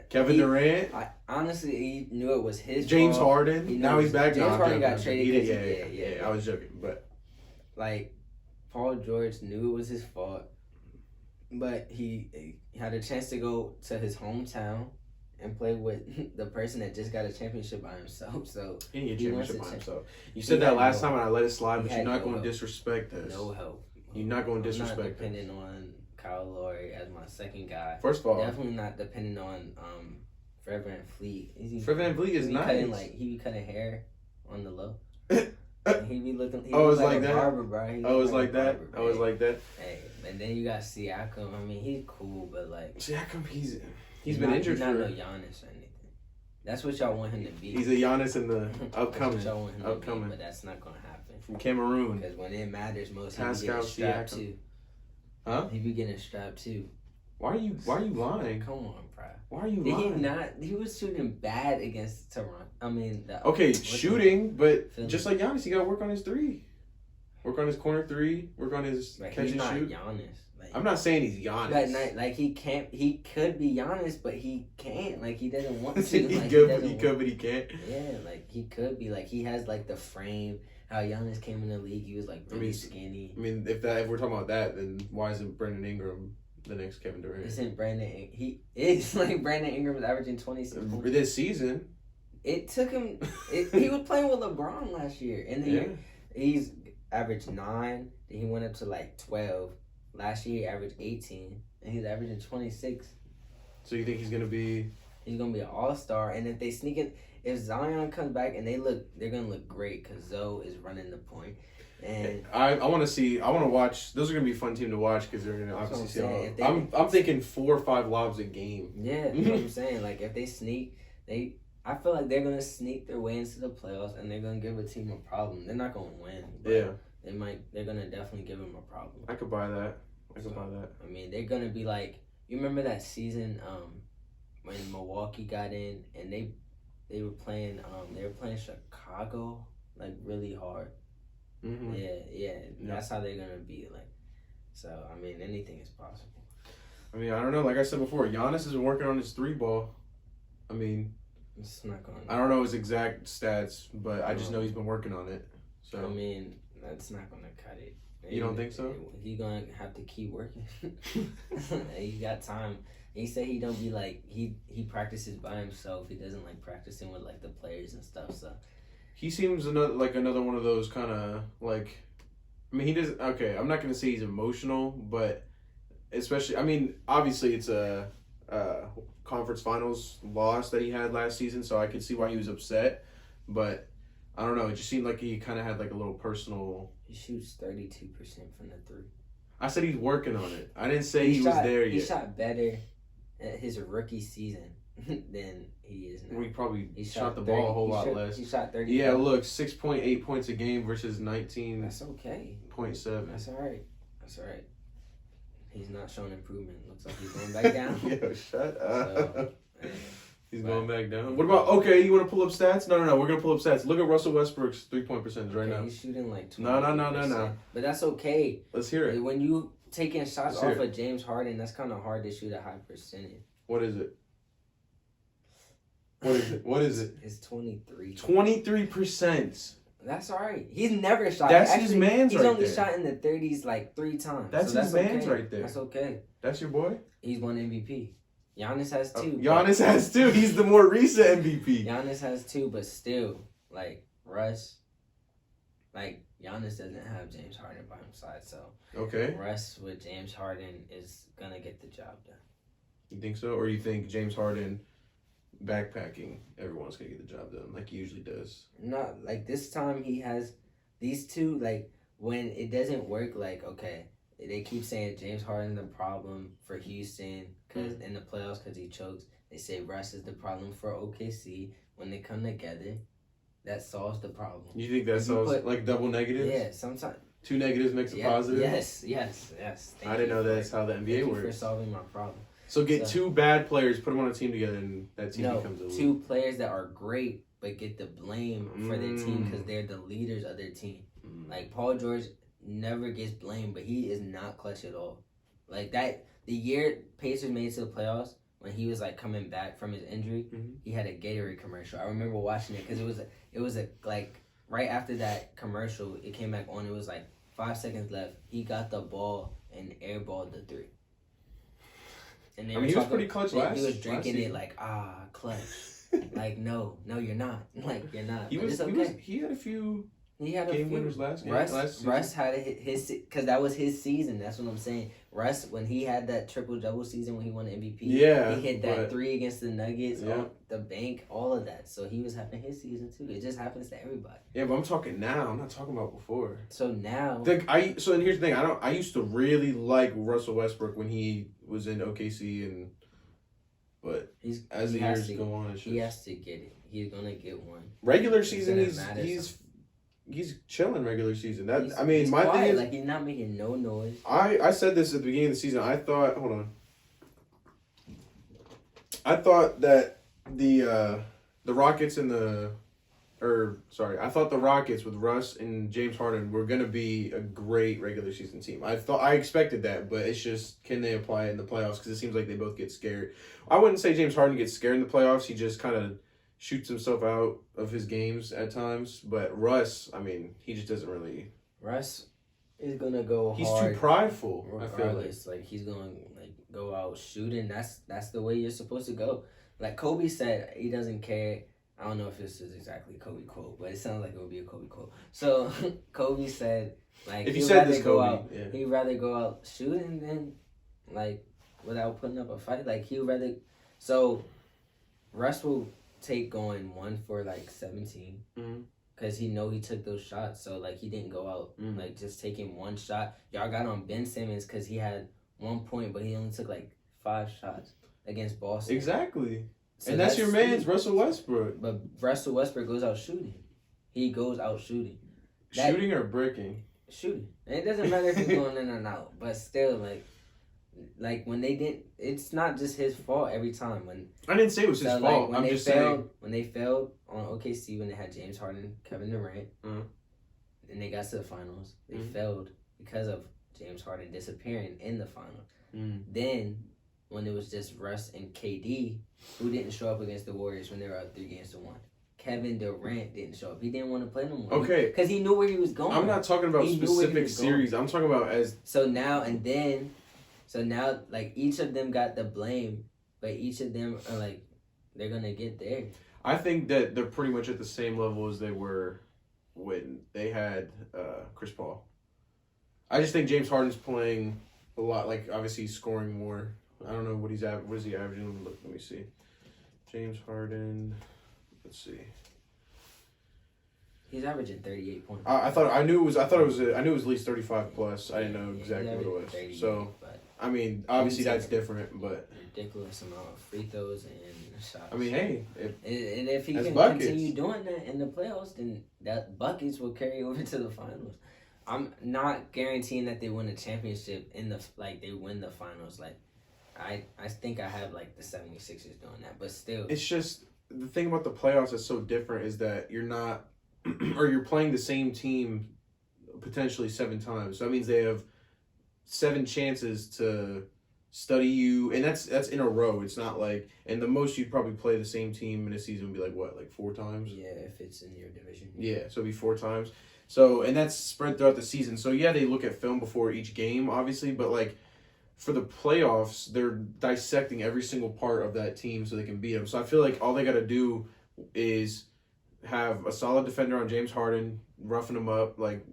Kevin Durant. Honestly, he knew it was his James fault. Harden. Now he's back. James No, I'm Harden joking. got traded. Yeah, I was joking, but like Paul George knew it was his fault, but he had a chance to go to his hometown and play with the person that just got a championship by himself. So he didn't get he a wants championship by to himself. You said that last time, and I let it slide, he but you're had not no going to help. disrespect this. No help. You're not going to I'm not disrespect depending this. on Kyle Lowry as my second guy. First of all, Definitely not depending on Fred VanVleet. Fred VanVleet is nice. He be cutting hair on the low. And he be looking. Oh, it's like a that? barber, bro. Oh, it's like that? Oh, it's like that? Hey, and then you got Siakam. I mean, he's cool, but like Siakam, he's been injured He's not for. no Giannis or anything. That's what y'all want him to be. He's a Giannis in the upcoming. That's what y'all want him to be, but that's not gonna happen. From Cameroon. Because when it matters most, he be Pascal getting strapped Siakam. too. Huh? He be getting strapped too. Why are you lying? Come on, bro. Why are you Did lying? he not? He was shooting bad against Toronto. I mean, Okay, shooting, but Philly. just like Giannis, he got to work on his 3. Work on his corner three. Work on his catch and shoot. Giannis. I'm not saying he's Giannis. But like he can't. He could be Giannis, but he can't. Like he doesn't want to. he like, could, but he can't. Yeah, like he could be. Like he has like the frame. How Giannis came in the league, he was like really skinny. I mean, if we're talking about that, then why isn't Brandon Ingram the next Kevin Durant? Isn't Brandon? He is like Brandon Ingram is averaging 26 points this season. It took him. He was playing with LeBron last year, and then he's averaged 9. Then he went up to like 12. Last year, he averaged 18, and he's averaging 26. So you think he's gonna be? He's gonna be an all-star, and if they sneak in, if Zion comes back and they're gonna look great because Zoe is running the point. And I want to watch. Those are gonna be a fun team to watch because they're gonna obviously see all. I'm thinking 4 or 5 lobs a game. Yeah, that's what I'm saying. Like if they sneak, I feel like they're gonna sneak their way into the playoffs and they're gonna give a team a problem. They're not gonna win. But they're gonna definitely give them a problem. I could buy that. I mean, they're gonna be like, you remember that season when Milwaukee got in and they were playing Chicago like really hard. Mm-hmm. Yeah. That's how they're gonna be like. So I mean, anything is possible. I mean, I don't know. Like I said before, Giannis is working on his 3 ball. I mean, it's not going. I don't know his exact stats, but I just know he's been working on it. So I mean, that's not gonna cut it. You don't think so? He's gonna have to keep working. He got time. He said he don't be like he practices by himself. He doesn't like practicing with like the players and stuff. So he seems another one of those kind of like. I mean, he does. Okay, I'm not gonna say he's emotional, but especially, I mean, obviously it's a conference finals loss that he had last season, so I could see why he was upset. But I don't know. It just seemed like he kind of had like a little personal. He shoots 32% from the 3. I said he's working on it. I didn't say he was there yet. He shot better at his rookie season than he is now. He probably shot the ball a whole lot less. He shot 30. Yeah, look, 6.8 points a game versus 19. That's okay. 0.7. That's all right. He's not showing improvement. Looks like he's going back down. Yo, shut up. He's going back down. What about, you want to pull up stats? No, we're going to pull up stats. Look at Russell Westbrook's 3-point percentage right now. He's shooting like 20%. No. But that's okay. Let's hear it. When you taking shots off of James Harden, that's kind of hard to shoot a high percentage. What is it? It's 23. 23%. That's all right. He's never shot. That's his man's He's right only there. shot in the 30s like 3 times. That's his man's okay. right there. That's okay. That's your boy? He's won MVP. Giannis has 2. Giannis has 2. He's the more recent MVP. Giannis has 2, but still, like, Russ, like, Giannis doesn't have James Harden by his side, so Russ with James Harden is going to get the job done. You think so? Or you think James Harden backpacking, everyone's going to get the job done like he usually does? Not, like, this time he has these 2, like, when it doesn't work, like, okay, they keep saying James Harden's the problem for Houston because in the playoffs because he chokes. They say Russ is the problem for OKC. When they come together, that solves the problem. You think that solves like double negatives? Yeah, sometimes 2 negatives makes a positive. Yes. I didn't know that's how the NBA works. Thank you for solving my problem. So get 2 bad players, put them on a team together, and that team becomes elite. 2 players that are great but get the blame for their team because they're the leaders of their team. Like Paul George never gets blamed, but he is not clutch at all. Like that, the year Pacers made it to the playoffs, when he was like coming back from his injury, he had a Gatorade commercial. I remember watching it because it was like right after that commercial, it came back on. It was like 5 seconds left. He got the ball and airballed the 3. And he was pretty clutch last. He was drinking it like clutch. Like no, you're not. Like you're not. He had a few. He had a game few. winners last game. Russ had his because that was his season. That's what I'm saying. Russ, when he had that triple-double season when he won the MVP, he hit that 3 against the Nuggets, the bank, all of that. So he was having his season too. It just happens to everybody. Yeah, but I'm talking now. I'm not talking about before. So now, and here's the thing. I used to really like Russell Westbrook when he was in OKC, but as the years go on, he has to get it. He's gonna get one. Regular season, he's chilling regular season. My thing is like he's not making no noise. I said this at the beginning of the season. I thought that the Rockets and the I thought the Rockets with Russ and James Harden were gonna be a great regular season team. I expected that, but it's just, can they apply it in the playoffs? Because it seems like they both get scared. I wouldn't say James Harden gets scared in the playoffs. He just kind of shoots himself out of his games at times. But Russ, I mean, he just doesn't really. Russ is gonna go He's hard. too prideful. Regardless, like he's gonna go out shooting. That's the way you're supposed to go. Like Kobe said, he doesn't care. I don't know if this is exactly Kobe quote, but it sounds like it would be a Kobe quote. So Kobe said, like, if you said this, Kobe, he'd rather go out shooting than like without putting up a fight. Like he'd rather. So Russ will take going 1 for like 17. Mm-hmm. Cause he took those shots, so like he didn't go out like just taking one shot. Y'all got on Ben Simmons because he had 1 point, but he only took like 5 shots against Boston. Exactly, so and that's your man's Russell Westbrook. But Russell Westbrook goes out shooting. He goes out shooting. Shooting or breaking? Shooting. And it doesn't matter if he's going in or out, but still like when they didn't, it's not just his fault every time. When I didn't say it was his fault. When they failed on OKC when they had James Harden, Kevin Durant, and they got to the finals, they failed because of James Harden disappearing in the finals. Then when it was just Russ and KD, who didn't show up against the Warriors when they were up 3-1. Kevin Durant didn't show up. He didn't want to play no more. Okay, because he knew where he was going. I'm not talking about specific series. I'm talking about as So now, like, each of them got the blame, but each of them are, like, they're going to get there. I think that they're pretty much at the same level as they were when they had Chris Paul. I just think James Harden's playing a lot, like, obviously he's scoring more. I don't know what is he averaging? Let me see. James Harden, let's see. He's averaging 38 points. I knew it was at least 35 plus. I didn't know exactly what it was. So, I mean, obviously that's different, but ridiculous amount of free throws and shots. I mean, hey, if he can continue doing that in the playoffs, then that buckets will carry over to the finals. I'm not guaranteeing that they win a championship they win the finals. Like, I think I have like the 76ers doing that, but still, it's just the thing about the playoffs that's so different is that you're not, or you're playing the same team potentially 7 times. So that means they have 7 chances to study you, and that's in a row. It's not like, and the most you'd probably play the same team in a season would be like what, like 4 times? Yeah, if it's in your division. Yeah, so it'd be 4 times. So, and that's spread throughout the season. So yeah, they look at film before each game, obviously, but like for the playoffs, they're dissecting every single part of that team so they can beat them. So I feel like all they got to do is have a solid defender on James Harden, roughing him up. Like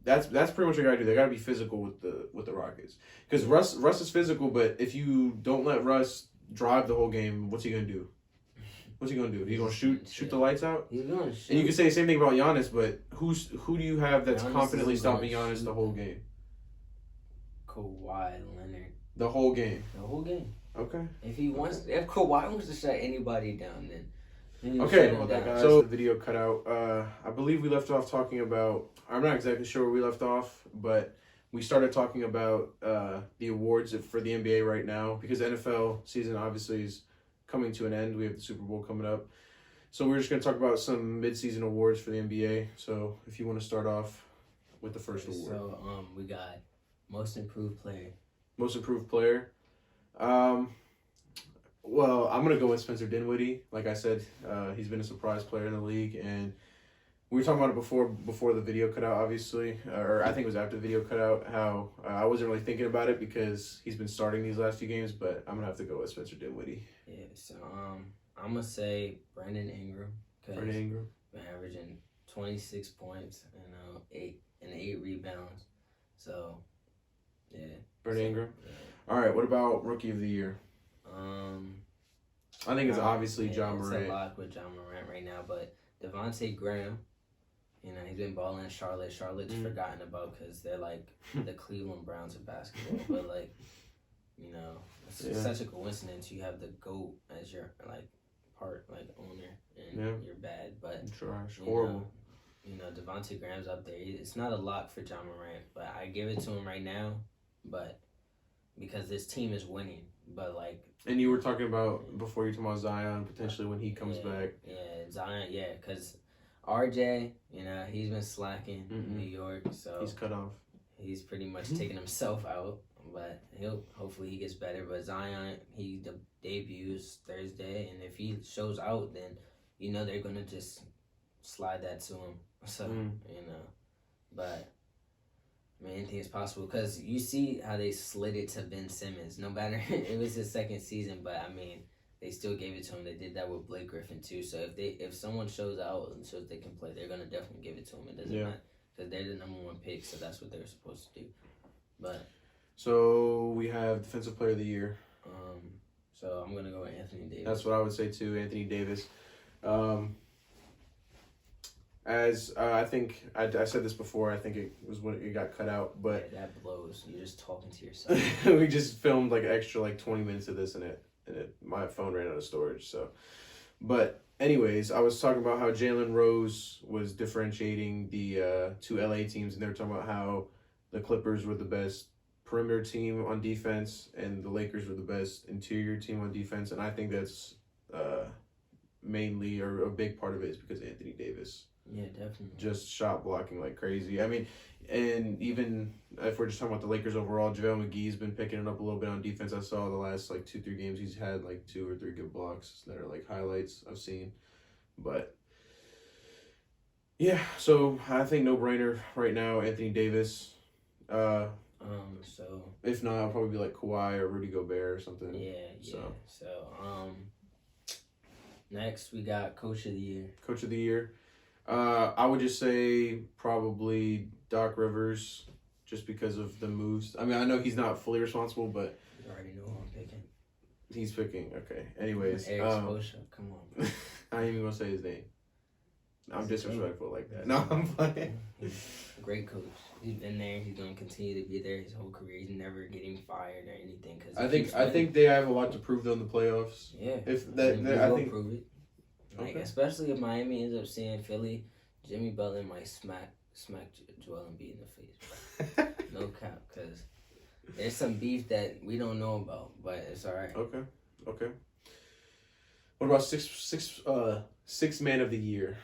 that's pretty much what they got to do. They got to be physical with the Rockets, because Russ is physical. But if you don't let Russ drive the whole game, what's he gonna do? What's he gonna do? He's gonna shoot the lights out. He's gonna shoot. And you can say the same thing about Giannis, but who do you have that's Giannis confidently stopping Giannis the whole game? Kawhi Leonard. The whole game. The whole game. Okay. If Kawhi wants to shut anybody down, then okay. Well, guys, so the video cut out. I believe we left off talking about. I'm not exactly sure where we left off, but we started talking about the awards for the NBA right now, because the NFL season obviously is coming to an end. We have the Super Bowl coming up, so we're just going to talk about some mid-season awards for the NBA. So if you want to start off with the first award. So we got Most Improved Player. Most Improved Player. Well, I'm going to go with Spencer Dinwiddie. Like I said, he's been a surprise player in the league, and we were talking about it before the video cut out, obviously, or I think it was after the video cut out, how I wasn't really thinking about it because he's been starting these last few games, but I'm going to have to go with Spencer Dinwiddie. Yeah, so I'm going to say Brandon Ingram. Brandon Ingram. Been averaging 26 points and 8 rebounds. So, yeah. Brandon Ingram. Yeah. All right, what about Rookie of the Year? I think it's obviously John Morant. It's a lock with John Morant right now, but Devontae Graham, he's been balling in Charlotte. Charlotte's forgotten about because they're like the Cleveland Browns of basketball. But like, it's such a coincidence. You have the GOAT as your owner, and you're bad, but trash, horrible. Devontae Graham's up there. It's not a lock for John Morant, but I give it to him right now, but because this team is winning. But like, and you were talking about before, you talking about Zion potentially when he comes back. Yeah, Zion. Yeah, because RJ, he's been slacking in New York, so he's cut off. He's pretty much taking himself out, but hopefully he gets better. But Zion, he debuts Thursday, and if he shows out, then they're gonna just slide that to him. So but I mean, anything is possible because you see how they slid it to Ben Simmons. No matter it was his second season, but I mean they still gave it to him. They did that with Blake Griffin too. So if someone shows out and shows they can play, they're gonna definitely give it to him. It doesn't matter because they're the number one pick, so that's what they're supposed to do. But so we have Defensive Player of the Year. So I'm gonna go with Anthony Davis. That's what I would say too, Anthony Davis. As I think I said this before, I think it was when it got cut out, but that blows. You're just talking to yourself. We just filmed like extra 20 minutes of this, and my phone ran out of storage. So, but anyways, I was talking about how Jalen Rose was differentiating the two LA teams, and they were talking about how the Clippers were the best perimeter team on defense, and the Lakers were the best interior team on defense, and I think that's mainly or a big part of it is because Anthony Davis. Yeah, definitely. Just shot blocking like crazy. I mean, and even if we're just talking about the Lakers overall, JaVale McGee's been picking it up a little bit on defense. I saw the last 2-3 games he's had 2 or 3 good blocks that are highlights I've seen. But yeah, so I think no brainer right now, Anthony Davis. So if not, I'll probably be Kawhi or Rudy Gobert or something. So next we got Coach of the Year. Coach of the Year. I would just say probably Doc Rivers, just because of the moves. I mean, I know he's not fully responsible, but you already know who I'm picking. He's picking. Okay. Anyways, Eric Spoelstra, come on. I ain't even gonna say his name. I'm disrespectful like that. No, I'm playing. He's a great coach. He's been there. He's gonna continue to be there his whole career. He's never getting fired or anything. I think they have a lot to prove though in the playoffs. Yeah. If that, I think prove it. Especially if Miami ends up seeing Philly, Jimmy Butler might smack Joel Embiid in the face. No cap, because there's some beef that we don't know about, but it's all right. Okay. What about six man of the year?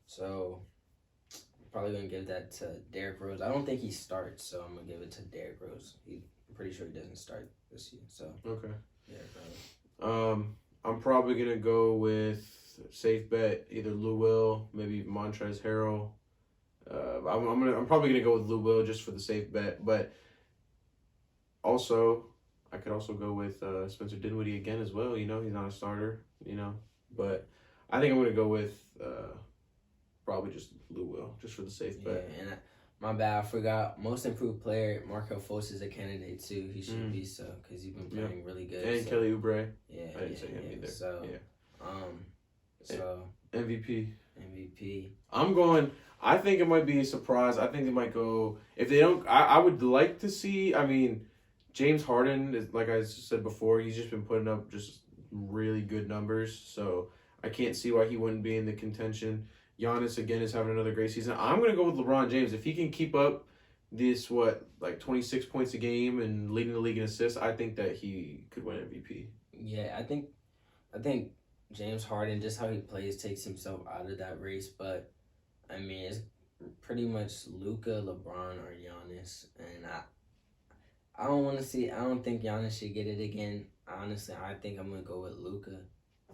So probably gonna give that to Derrick Rose. I don't think he starts, so I'm gonna give it to Derrick Rose. I'm pretty sure he doesn't start this year. So okay. Derrick Rose. I'm probably gonna go with safe bet, either Lou Will, maybe Montrezl Harrell. I'm probably gonna go with Lou Will just for the safe bet, but also I could also go with Spencer Dinwiddie again as well. He's not a starter. But I think I'm gonna go with probably just Lou Will just for the safe bet. Yeah, and my bad, I forgot. Most improved player, Markelle Fultz is a candidate too. He should be so because he's been playing really good. And Kelly Oubre. Yeah, I didn't say him either. So, MVP. I'm going. I think it might be a surprise. I think they might go. If they don't, I would like to see. I mean, James Harden is, like I said before, he's just been putting up just really good numbers. So I can't see why he wouldn't be in the contention. Giannis, again, is having another great season. I'm going to go with LeBron James. If he can keep up this, 26 points a game and leading the league in assists, I think that he could win MVP. Yeah, I think James Harden, just how he plays, takes himself out of that race. But, I mean, it's pretty much Luka, LeBron, or Giannis. And I don't think Giannis should get it again. Honestly, I think I'm going to go with Luka.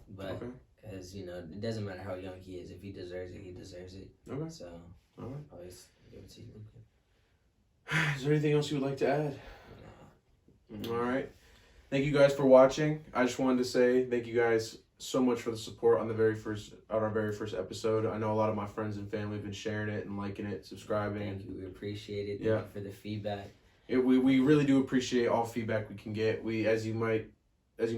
But... Okay. Because, it doesn't matter how young he is. If he deserves it, he deserves it. Okay. So, all right. I'll give it to Luka. Is there anything else you would like to add? No. All right. Thank you guys for watching. I just wanted to say thank you guys so much for the support on our very first episode. I know a lot of my friends and family have been sharing it and liking it, subscribing. Thank you. We appreciate it. Thank you for the feedback. We really do appreciate all feedback we can get. As you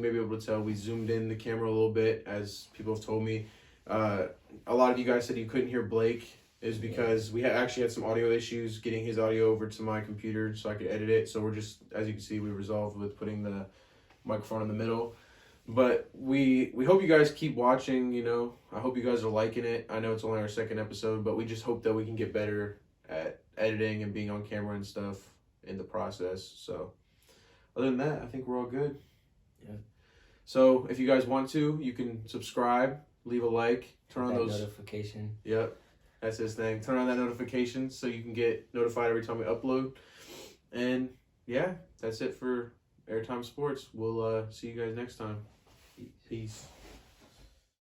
may be able to tell, we zoomed in the camera a little bit, as people have told me. A lot of you guys said you couldn't hear Blake. Is because we actually had some audio issues getting his audio over to my computer so I could edit it. So we're just, as you can see, we resolved with putting the microphone in the middle. But we hope you guys keep watching, I hope you guys are liking it. I know it's only our second episode, but we just hope that we can get better at editing and being on camera and stuff in the process. So other than that, I think we're all good. Yeah. So if you guys want to, you can subscribe leave a like, turn on that those notification. Yep, that's his thing. Turn on that notification so you can get notified every time we upload. And yeah, that's it for Airtime Sports. We'll see you guys next time. Peace.